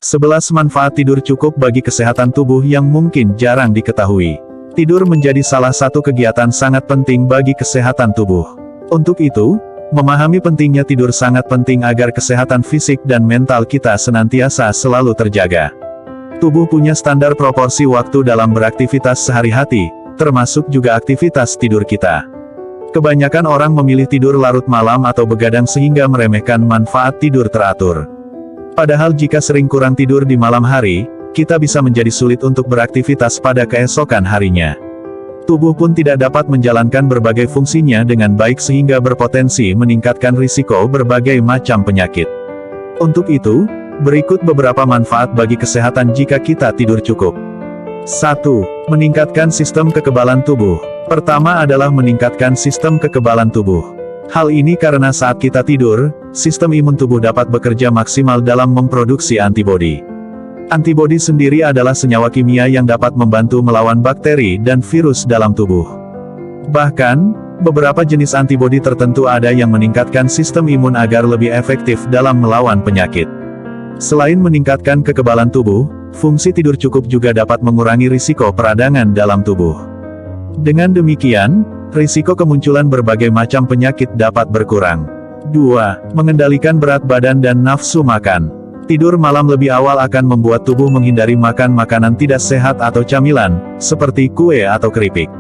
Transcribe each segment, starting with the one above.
11 manfaat tidur cukup bagi kesehatan tubuh yang mungkin jarang diketahui. Tidur menjadi salah satu kegiatan sangat penting bagi kesehatan tubuh. Untuk itu, memahami pentingnya tidur sangat penting agar kesehatan fisik dan mental kita senantiasa selalu terjaga. Tubuh punya standar proporsi waktu dalam beraktivitas sehari-hari, termasuk juga aktivitas tidur kita. Kebanyakan orang memilih tidur larut malam atau begadang sehingga meremehkan manfaat tidur teratur. Padahal jika sering kurang tidur di malam hari, kita bisa menjadi sulit untuk beraktivitas pada keesokan harinya. Tubuh pun tidak dapat menjalankan berbagai fungsinya dengan baik sehingga berpotensi meningkatkan risiko berbagai macam penyakit. Untuk itu, berikut beberapa manfaat bagi kesehatan jika kita tidur cukup. 1. Meningkatkan sistem kekebalan tubuh. Pertama adalah meningkatkan sistem kekebalan tubuh. Hal ini karena saat kita tidur, sistem imun tubuh dapat bekerja maksimal dalam memproduksi antibodi. Antibodi sendiri adalah senyawa kimia yang dapat membantu melawan bakteri dan virus dalam tubuh. Bahkan, beberapa jenis antibodi tertentu ada yang meningkatkan sistem imun agar lebih efektif dalam melawan penyakit. Selain meningkatkan kekebalan tubuh, fungsi tidur cukup juga dapat mengurangi risiko peradangan dalam tubuh. Dengan demikian, risiko kemunculan berbagai macam penyakit dapat berkurang. 2. Mengendalikan berat badan dan nafsu makan. Tidur malam lebih awal akan membuat tubuh menghindari makan makanan tidak sehat atau camilan, seperti kue atau keripik.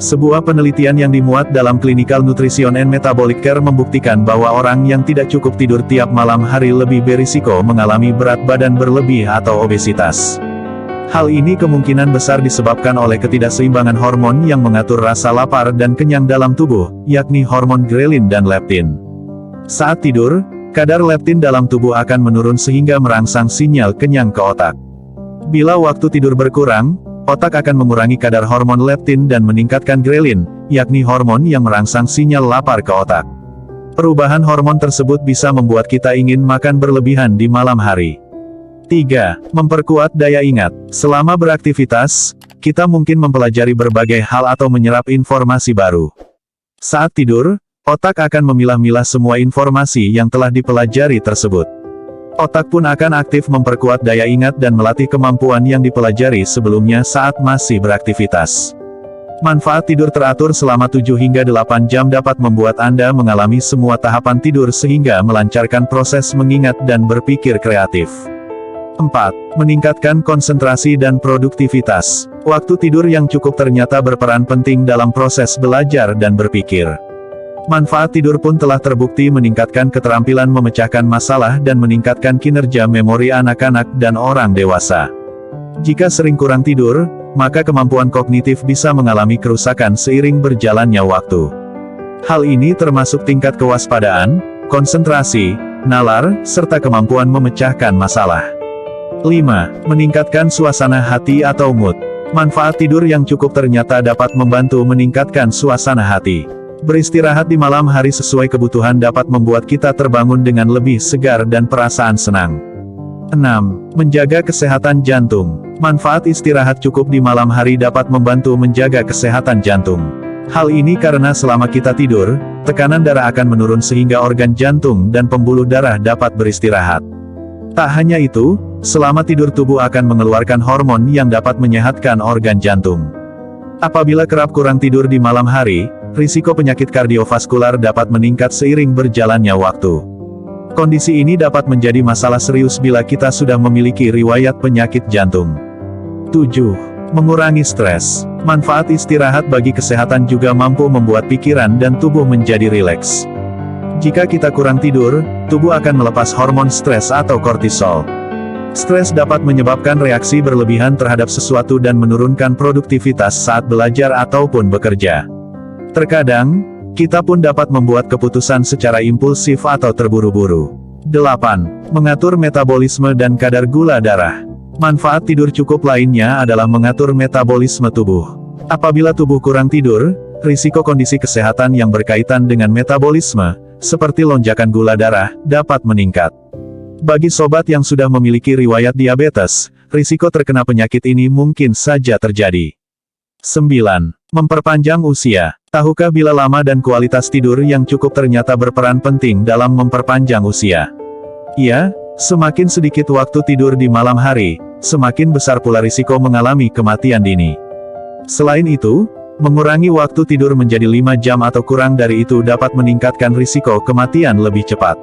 Sebuah penelitian yang dimuat dalam Clinical Nutrition and Metabolic Care membuktikan bahwa orang yang tidak cukup tidur tiap malam hari lebih berisiko mengalami berat badan berlebih atau obesitas. Hal ini kemungkinan besar disebabkan oleh ketidakseimbangan hormon yang mengatur rasa lapar dan kenyang dalam tubuh, yakni hormon grelin dan leptin. Saat tidur, kadar leptin dalam tubuh akan menurun sehingga merangsang sinyal kenyang ke otak. Bila waktu tidur berkurang, otak akan mengurangi kadar hormon leptin dan meningkatkan grelin, yakni hormon yang merangsang sinyal lapar ke otak. Perubahan hormon tersebut bisa membuat kita ingin makan berlebihan di malam hari. 3. Memperkuat daya ingat. Selama beraktivitas, kita mungkin mempelajari berbagai hal atau menyerap informasi baru. Saat tidur, otak akan memilah-milah semua informasi yang telah dipelajari tersebut. Otak pun akan aktif memperkuat daya ingat dan melatih kemampuan yang dipelajari sebelumnya saat masih beraktivitas. Manfaat tidur teratur selama 7 hingga 8 jam dapat membuat Anda mengalami semua tahapan tidur sehingga melancarkan proses mengingat dan berpikir kreatif. 4. Meningkatkan konsentrasi dan produktivitas. Waktu tidur yang cukup ternyata berperan penting dalam proses belajar dan berpikir. Manfaat tidur pun telah terbukti meningkatkan keterampilan memecahkan masalah dan meningkatkan kinerja memori anak-anak dan orang dewasa. Jika sering kurang tidur, maka kemampuan kognitif bisa mengalami kerusakan seiring berjalannya waktu. Hal ini termasuk tingkat kewaspadaan, konsentrasi, nalar, serta kemampuan memecahkan masalah. 5. Meningkatkan suasana hati atau mood. Manfaat tidur yang cukup ternyata dapat membantu meningkatkan suasana hati. Beristirahat di malam hari sesuai kebutuhan dapat membuat kita terbangun dengan lebih segar dan perasaan senang. 6. Menjaga kesehatan jantung. Manfaat istirahat cukup di malam hari dapat membantu menjaga kesehatan jantung. Hal ini karena selama kita tidur, tekanan darah akan menurun sehingga organ jantung dan pembuluh darah dapat beristirahat. Tak hanya itu, selama tidur tubuh akan mengeluarkan hormon yang dapat menyehatkan organ jantung. Apabila kerap kurang tidur di malam hari, risiko penyakit kardiovaskular dapat meningkat seiring berjalannya waktu. Kondisi ini dapat menjadi masalah serius bila kita sudah memiliki riwayat penyakit jantung. 7. Mengurangi stres. Manfaat istirahat bagi kesehatan juga mampu membuat pikiran dan tubuh menjadi rileks. Jika kita kurang tidur, tubuh akan melepas hormon stres atau kortisol. Stres dapat menyebabkan reaksi berlebihan terhadap sesuatu dan menurunkan produktivitas saat belajar ataupun bekerja. Terkadang, kita pun dapat membuat keputusan secara impulsif atau terburu-buru. 8. Mengatur metabolisme dan kadar gula darah. Manfaat tidur cukup lainnya adalah mengatur metabolisme tubuh. Apabila tubuh kurang tidur, risiko kondisi kesehatan yang berkaitan dengan metabolisme, seperti lonjakan gula darah, dapat meningkat. Bagi sobat yang sudah memiliki riwayat diabetes, risiko terkena penyakit ini mungkin saja terjadi. 9. Memperpanjang usia. Tahukah bila lama dan kualitas tidur yang cukup ternyata berperan penting dalam memperpanjang usia? Ya, Semakin sedikit waktu tidur di malam hari, semakin besar pula risiko mengalami kematian dini. Selain itu, mengurangi waktu tidur menjadi 5 jam atau kurang dari itu dapat meningkatkan risiko kematian lebih cepat.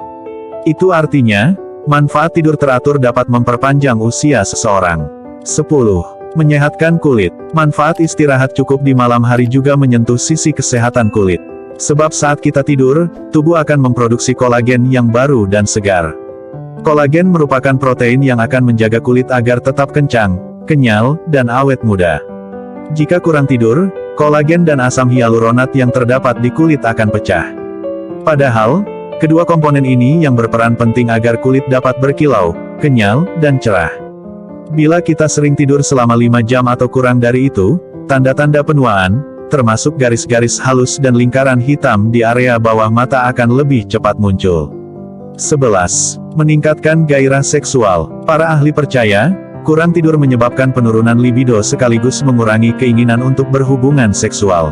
Itu artinya, manfaat tidur teratur dapat memperpanjang usia seseorang. 10. Menyehatkan kulit. Manfaat istirahat cukup di malam hari juga menyentuh sisi kesehatan kulit. Sebab saat kita tidur, tubuh akan memproduksi kolagen yang baru dan segar. Kolagen merupakan protein yang akan menjaga kulit agar tetap kencang, kenyal, dan awet muda. Jika kurang tidur, kolagen dan asam hyaluronat yang terdapat di kulit akan pecah. Padahal, kedua komponen ini yang berperan penting agar kulit dapat berkilau, kenyal, dan cerah. Bila kita sering tidur selama 5 jam atau kurang dari itu, tanda-tanda penuaan, termasuk garis-garis halus dan lingkaran hitam di area bawah mata akan lebih cepat muncul. 11. Meningkatkan gairah seksual. Para ahli percaya, kurang tidur menyebabkan penurunan libido sekaligus mengurangi keinginan untuk berhubungan seksual.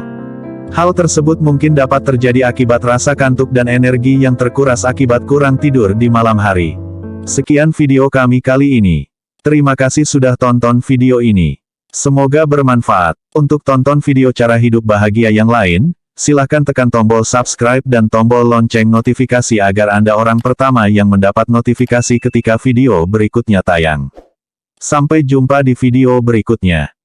Hal tersebut mungkin dapat terjadi akibat rasa kantuk dan energi yang terkuras akibat kurang tidur di malam hari. Sekian video kami kali ini. Terima kasih sudah tonton video ini. Semoga bermanfaat. Untuk tonton video cara hidup bahagia yang lain, silahkan tekan tombol subscribe dan tombol lonceng notifikasi agar Anda orang pertama yang mendapat notifikasi ketika video berikutnya tayang. Sampai jumpa di video berikutnya.